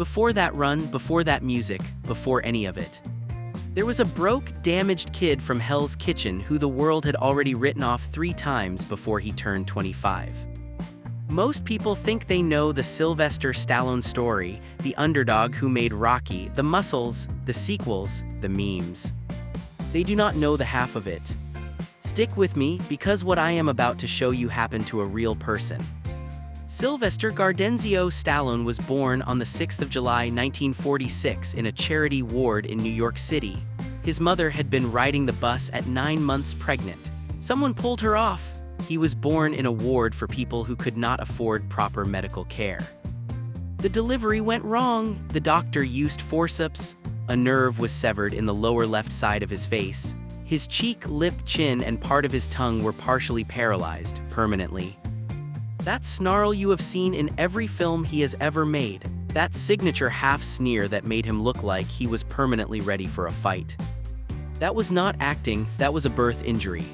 Before that run, before that music, before any of it. There was a broke, damaged kid from Hell's Kitchen who the world had already written off 3 times before he turned 25. Most people think they know the Sylvester Stallone story, the underdog who made Rocky, the muscles, the sequels, the memes. They do not know the half of it. Stick with me, because what I am about to show you happened to a real person. Sylvester Gardenzio Stallone was born on the 6th of July 1946 in a charity ward in New York City. His mother had been riding the bus at 9 months pregnant. Someone pulled her off. He was born in a ward for people who could not afford proper medical care. The delivery went wrong. The doctor used forceps. A nerve was severed in the lower left side of his face. His cheek, lip, chin, and part of his tongue were partially paralyzed, permanently. That snarl you have seen in every film he has ever made. That signature half-sneer that made him look like he was permanently ready for a fight. That was not acting, that was a birth injury.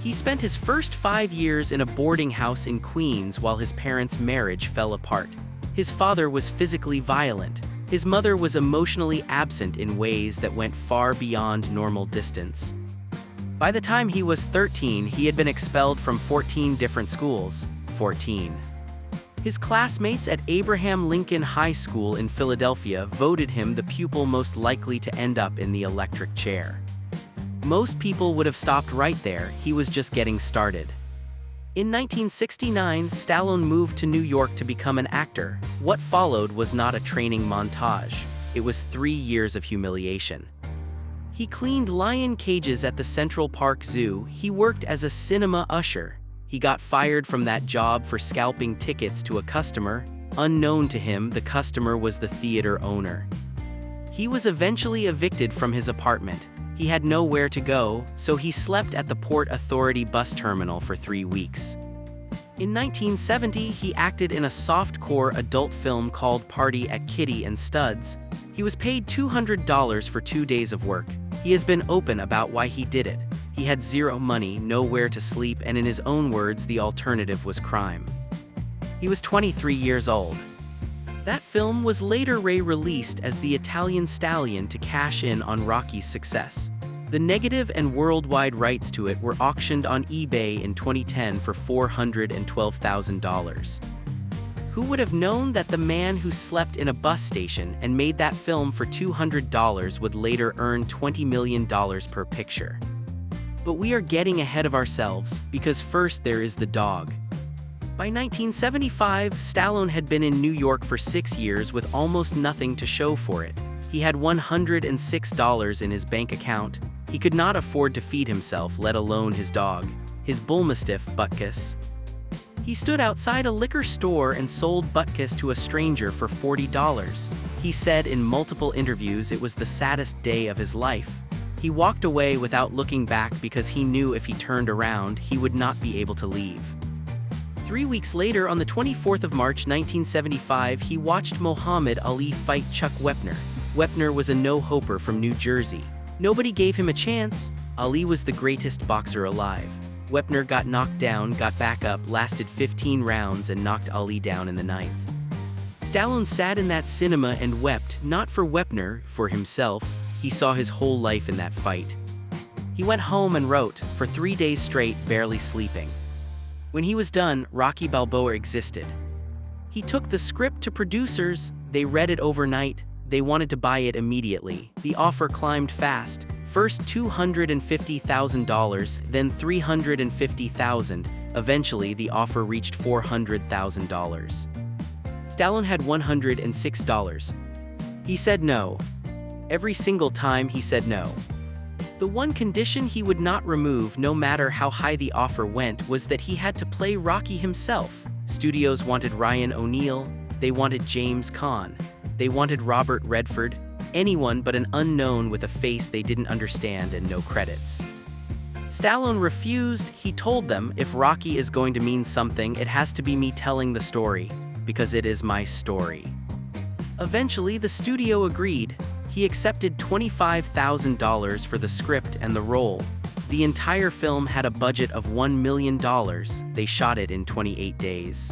He spent his first 5 years in a boarding house in Queens while his parents' marriage fell apart. His father was physically violent. His mother was emotionally absent in ways that went far beyond normal distance. By the time he was 13, he had been expelled from 14 different schools. 14. His classmates at Abraham Lincoln High School in Philadelphia voted him the pupil most likely to end up in the electric chair. Most people would have stopped right there. He was just getting started. In 1969, Stallone moved to New York to become an actor. What followed was not a training montage. It was 3 years of humiliation. He cleaned lion cages at the Central Park Zoo. He worked as a cinema usher. He got fired from that job for scalping tickets to a customer. Unknown to him, the customer was the theater owner. He was eventually evicted from his apartment. He had nowhere to go, so he slept at the Port Authority bus terminal for 3 weeks. In 1970, he acted in a soft-core adult film called Party at Kitty and Studs. He was paid $200 for 2 days of work. He has been open about why he did it. He had zero money, nowhere to sleep, and in his own words, the alternative was crime. He was 23 years old. That film was later re-released as The Italian Stallion to cash in on Rocky's success. The negative and worldwide rights to it were auctioned on eBay in 2010 for $412,000. Who would have known that the man who slept in a bus station and made that film for $200 would later earn $20 million per picture? But we are getting ahead of ourselves, because first there is the dog. By 1975, Stallone had been in New York for 6 years with almost nothing to show for it. He had $106 in his bank account. He could not afford to feed himself, let alone his dog, his bullmastiff, Butkus. He stood outside a liquor store and sold Butkus to a stranger for $40. He said in multiple interviews it was the saddest day of his life. He walked away without looking back because he knew if he turned around, he would not be able to leave. 3 weeks later, on the 24th of March 1975, he watched Muhammad Ali fight Chuck Wepner. Wepner was a no-hoper from New Jersey. Nobody gave him a chance. Ali was the greatest boxer alive. Wepner got knocked down, got back up, lasted 15 rounds, and knocked Ali down in the 9th. Stallone sat in that cinema and wept, not for Wepner, for himself. He saw his whole life in that fight. He went home and wrote, for 3 days straight, barely sleeping. When he was done, Rocky Balboa existed. He took the script to producers. They read it overnight. They wanted to buy it immediately. The offer climbed fast. First $250,000, then $350,000. Eventually, the offer reached $400,000. Stallone had $106. He said no. Every single time he said no. The one condition he would not remove, no matter how high the offer went, was that he had to play Rocky himself. Studios wanted Ryan O'Neal. They wanted James Caan. They wanted Robert Redford. Anyone but an unknown with a face they didn't understand and no credits. Stallone refused. He told them, if Rocky is going to mean something, it has to be me telling the story, because it is my story. Eventually, the studio agreed. He accepted $25,000 for the script and the role. The entire film had a budget of $1 million. They shot it in 28 days.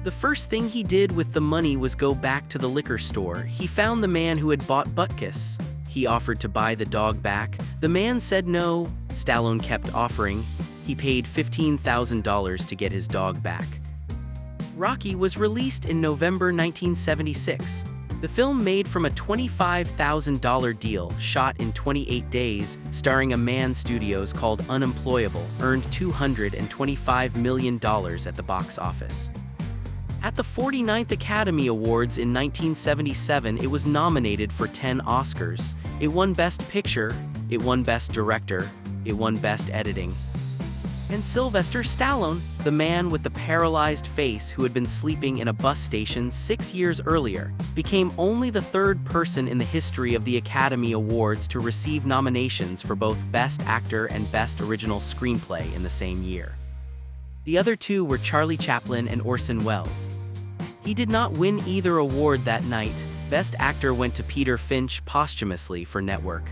The first thing he did with the money was go back to the liquor store. He found the man who had bought Butkus. He offered to buy the dog back. The man said no. Stallone kept offering. He paid $15,000 to get his dog back. Rocky was released in November 1976. The film, made from a $25,000 deal shot in 28 days, starring a man studios called Unemployable, earned $225 million at the box office. At the 49th Academy Awards in 1977, it was nominated for 10 Oscars. It won Best Picture, it won Best Director, it won Best Editing. And Sylvester Stallone, the man with the paralyzed face who had been sleeping in a bus station 6 years earlier, became only the third person in the history of the Academy Awards to receive nominations for both Best Actor and Best Original Screenplay in the same year. The other two were Charlie Chaplin and Orson Welles. He did not win either award that night. Best Actor went to Peter Finch posthumously for Network.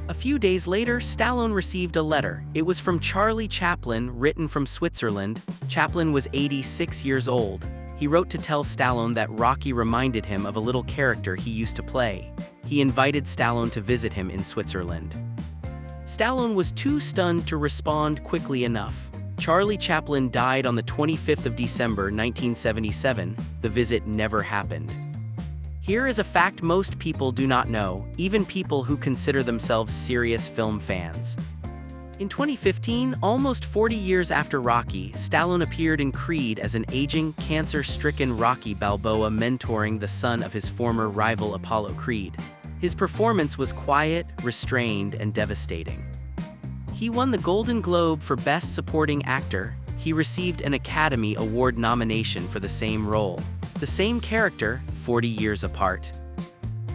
A few days later, Stallone received a letter. It was from Charlie Chaplin, written from Switzerland. Chaplin was 86 years old. He wrote to tell Stallone that Rocky reminded him of a little character he used to play. He invited Stallone to visit him in Switzerland. Stallone was too stunned to respond quickly enough. Charlie Chaplin died on the 25th of December 1977. The visit never happened. Here is a fact most people do not know, even people who consider themselves serious film fans. In 2015, almost 40 years after Rocky, Stallone appeared in Creed as an aging, cancer-stricken Rocky Balboa mentoring the son of his former rival Apollo Creed. His performance was quiet, restrained, and devastating. He won the Golden Globe for Best Supporting Actor. He received an Academy Award nomination for the same role. The same character, 40 years apart.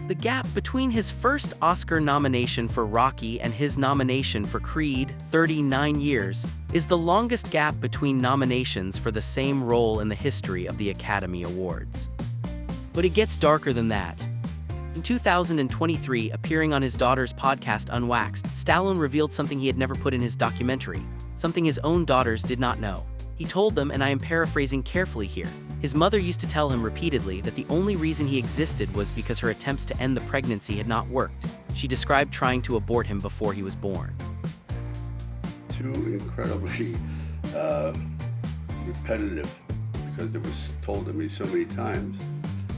The gap between his first Oscar nomination for Rocky and his nomination for Creed, 39 years, is the longest gap between nominations for the same role in the history of the Academy Awards. But it gets darker than that. In 2023, appearing on his daughter's podcast Unwaxed, Stallone revealed something he had never put in his documentary, something his own daughters did not know. He told them, and I am paraphrasing carefully here, his mother used to tell him repeatedly that the only reason he existed was because her attempts to end the pregnancy had not worked. She described trying to abort him before he was born. Too incredibly repetitive, because it was told to me so many times.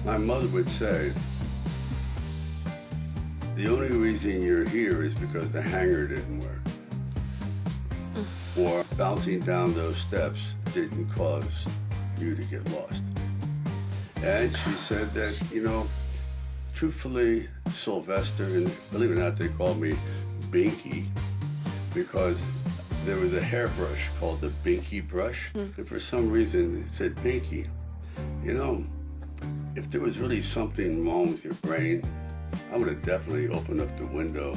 My mother would say, the only reason you're here is because the hanger didn't work. Or bouncing down those steps didn't cause you to get lost. And she said that, truthfully, Sylvester, and believe it or not, they called me Binky, because there was a hairbrush called the Binky brush, and for some reason it said Binky. If there was really something wrong with your brain, I would have definitely opened up the window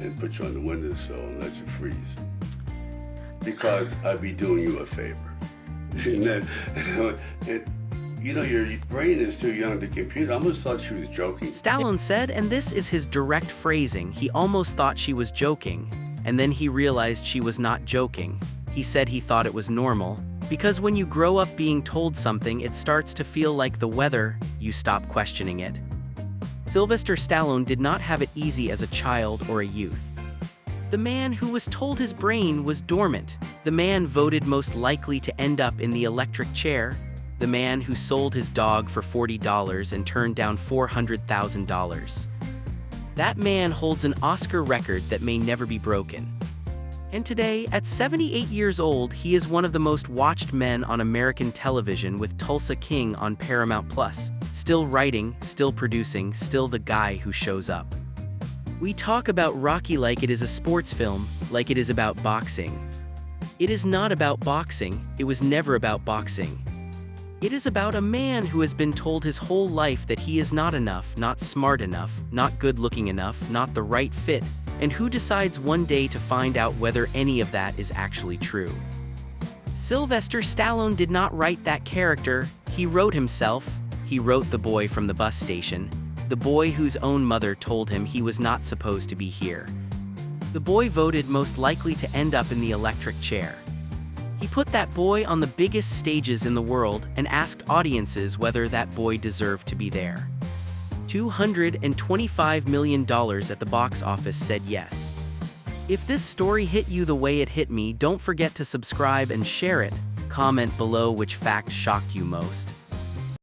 and put you on the windowsill and let you freeze. Because I'd be doing you a favor. Your brain is too young to compute. I almost thought she was joking. Stallone said, and this is his direct phrasing, he almost thought she was joking, and then he realized she was not joking. He said he thought it was normal, because when you grow up being told something, it starts to feel like the weather, you stop questioning it. Sylvester Stallone did not have it easy as a child or a youth. The man who was told his brain was dormant. The man voted most likely to end up in the electric chair. The man who sold his dog for $40 and turned down $400,000. That man holds an Oscar record that may never be broken. And today, at 78 years old, he is one of the most watched men on American television, with Tulsa King on Paramount+. Still writing, still producing, still the guy who shows up. We talk about Rocky like it is a sports film, like it is about boxing. It is not about boxing, it was never about boxing. It is about a man who has been told his whole life that he is not enough, not smart enough, not good-looking enough, not the right fit, and who decides one day to find out whether any of that is actually true. Sylvester Stallone did not write that character, he wrote himself. He wrote the boy from the bus station, the boy whose own mother told him he was not supposed to be here. The boy voted most likely to end up in the electric chair. He put that boy on the biggest stages in the world and asked audiences whether that boy deserved to be there. $225 million at the box office said yes. If this story hit you the way it hit me, don't forget to subscribe and share it. Comment below which fact shocked you most.